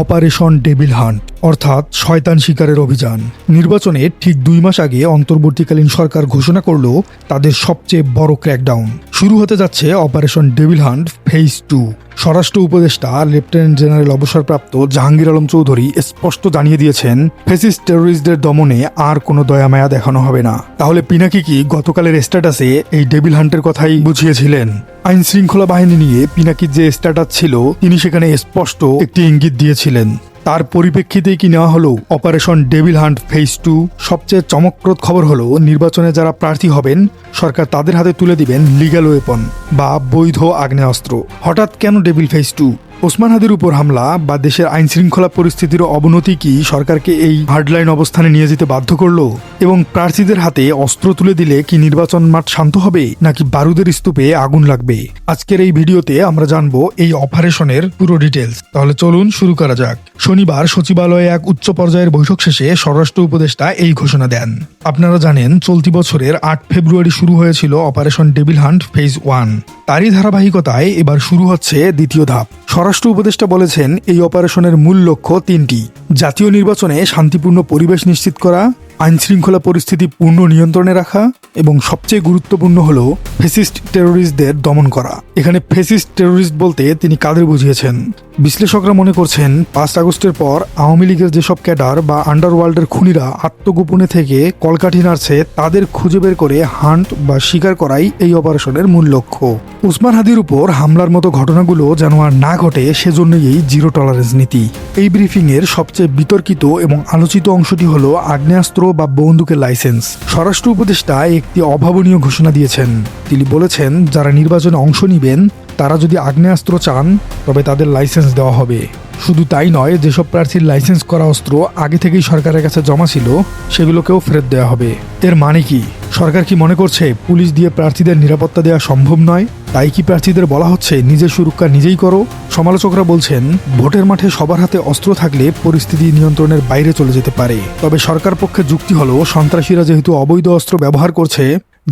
Operation devil hunt অর্থাৎ শয়তান শিকারের অভিযান। নির্বাচনের ঠিক 2 মাস আগে অন্তর্বর্তীকালীন সরকার ঘোষণা করল তাদের সবচেয়ে বড় ক্র্যাকডাউন শুরু হতে যাচ্ছে। Operation devil hunt phase 2। স্বরাষ্ট্র উপদেষ্টা লেফটেন্যান্ট জেনারেল অবসরপ্রাপ্ত জাহাঙ্গীর আলম চৌধুরী স্পষ্ট জানিয়ে দিয়েছেন, ফ্যাসিস্ট টেরোরিস্টদের দমনে আর কোনো দয়ামায়া দেখানো হবে না। তাহলে পিনাকি কি গতকালের স্ট্যাটাসে এই ডেভিল হান্টের কথাই বুঝিয়েছিলেন? আইন শৃঙ্খলা বাহিনী নিয়ে পিনাকির যে স্ট্যাটাস ছিল, তিনি সেখানে স্পষ্ট একটি ইঙ্গিত দিয়েছিলেন। তার পরিপ্রেক্ষিতে কি নেওয়া হলো অপারেশন ডেভিল হান্ট ফেজ 2? সবচেয়ে চমকপ্রদ খবর হলো, নির্বাচনে যারা প্রার্থী হবেন সরকার তাদের হাতে তুলে দিবেন লিগ্যাল ওয়েপন বা বৈধ আগ্নেয়াস্ত্র। হঠাৎ কেন ডেভিল ফেজ 2? ওসমান হাদির উপর হামলা বা দেশের আইন শৃঙ্খলা পরিস্থিতির অবনতি কি সরকারকে এই হার্ডলাইন অবস্থানে নিয়ে যেতে বাধ্য করলো? এবং প্রার্থীদের হাতে অস্ত্র তুলে দিলে কি নির্বাচন মাঠ শান্ত হবে, নাকি বারুদের স্তূপে আগুন লাগবে? আজকের এই ভিডিওতে আমরা জানবো এই অপারেশনের পুরো ডিটেলস। তাহলে চলুন শুরু করা যাক। শনিবার সচিবালয়ে এক উচ্চ পর্যায়ের বৈঠক শেষে স্বরাষ্ট্র উপদেষ্টা এই ঘোষণা দেন। আপনারা জানেন, চলতি বছরের 8 ফেব্রুয়ারি শুরু হয়েছিল অপারেশন ডেভিল হান্ট ফেজ 1। তারই ধারাবাহিকতায় এবার শুরু হচ্ছে দ্বিতীয় ধাপ। স্বরাষ্ট্র উপদেষ্টা বলেছেন, এই অপারেশনের মূল লক্ষ্য 3টি: জাতীয় নির্বাচনে শান্তিপূর্ণ পরিবেশ নিশ্চিত করা, আইন শৃঙ্খলা পরিস্থিতি পূর্ণ নিয়ন্ত্রণে রাখা, এবং সবচেয়ে গুরুত্বপূর্ণ হল ফ্যাসিস্ট টেরোরিস্টদের দমন করা। এখানে ফ্যাসিস্ট টেরোরিস্ট বলতে তিনি কাদের বুঝিয়েছেন? বিশ্লেষকরা মনে করছেন, 5 আগস্টের পর আওয়ামী লীগের যেসব ক্যাডার বা আন্ডারওয়ার্ল্ডের খুনিরা আত্মগোপনে থেকে কলকাঠি নাড়ছে, তাদের খুঁজে বের করে হান্ট বা শিকার করাই এই অপারেশনের মূল লক্ষ্য। ওসমান হাদির উপর হামলার মতো ঘটনাগুলো যেন আর না ঘটে, সেজন্যই এই জিরো টলারেন্স নীতি। এই ব্রিফিংয়ের সবচেয়ে বিতর্কিত এবং আলোচিত অংশটি হলো আগ্নেয়াস্ত্র বা বন্দুকের লাইসেন্স। স্বরাষ্ট্র উপদেষ্টা একটি অভাবনীয় ঘোষণা দিয়েছেন। তিনি বলেছেন, যারা নির্বাচনে অংশ নিবেন তারা যদি আগ্নেয়াস্ত্র চান তবে তাদের লাইসেন্স দেওয়া হবে। শুধু তাই নয়, যেসব প্রার্থীর লাইসেন্স করা অস্ত্র আগে থেকেই সরকারের কাছে জমা ছিল সেগুলোকেও ফেরত দেওয়া হবে। এর মানে কি? সরকার কি মনে করছে পুলিশ দিয়ে প্রার্থীদের নিরাপত্তা দেওয়া সম্ভব নয়? তাই কি প্রার্থীদের বলা হচ্ছে নিজের সুরক্ষা নিজেই করো? সমালোচকরা বলছেন, ভোটের মাঠে সবার হাতে অস্ত্র থাকলে পরিস্থিতি নিয়ন্ত্রণের বাইরে চলে যেতে পারে। তবে সরকার পক্ষের যুক্তি হলো, সন্ত্রাসীরা যেহেতু অবৈধ অস্ত্র ব্যবহার করছে,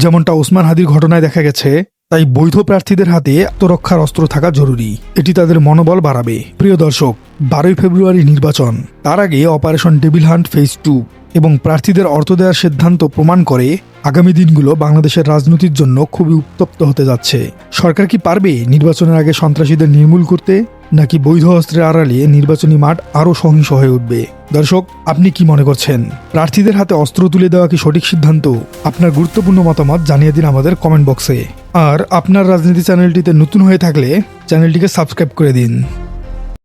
যেমনটা ওসমান হাদির ঘটনায় দেখা গেছে, তাই বৈধ প্রার্থীদের হাতে আত্মরক্ষার অস্ত্র থাকা জরুরি। এটি তাদের মনোবল বাড়াবে। প্রিয় দর্শক, 12 ফেব্রুয়ারি নির্বাচন। তার আগে অপারেশন ডেভিল হান্ট ফেজ 2 এবং প্রার্থীদের অর্থ দেওয়ার সিদ্ধান্ত প্রমাণ করে আগামী দিনগুলো বাংলাদেশের রাজনীতির জন্য খুবই উত্তপ্ত হতে যাচ্ছে। সরকার কি পারবে নির্বাচনের আগে সন্ত্রাসীদের নির্মূল করতে, নাকি বৈধ অস্ত্রের আড়ালে নির্বাচনী মাঠ আরও সহিংস হয়ে উঠবে? দর্শক, আপনি কি মনে করছেন? প্রার্থীদের হাতে অস্ত্র তুলে দেওয়া কি সঠিক সিদ্ধান্ত? আপনার গুরুত্বপূর্ণ মতামত জানিয়ে দিন আমাদের কমেন্ট বক্সে। আর আপনার রাজনীতি চ্যানেলটিতে নতুন হয়ে থাকলে চ্যানেলটিকে সাবস্ক্রাইব করে দিন।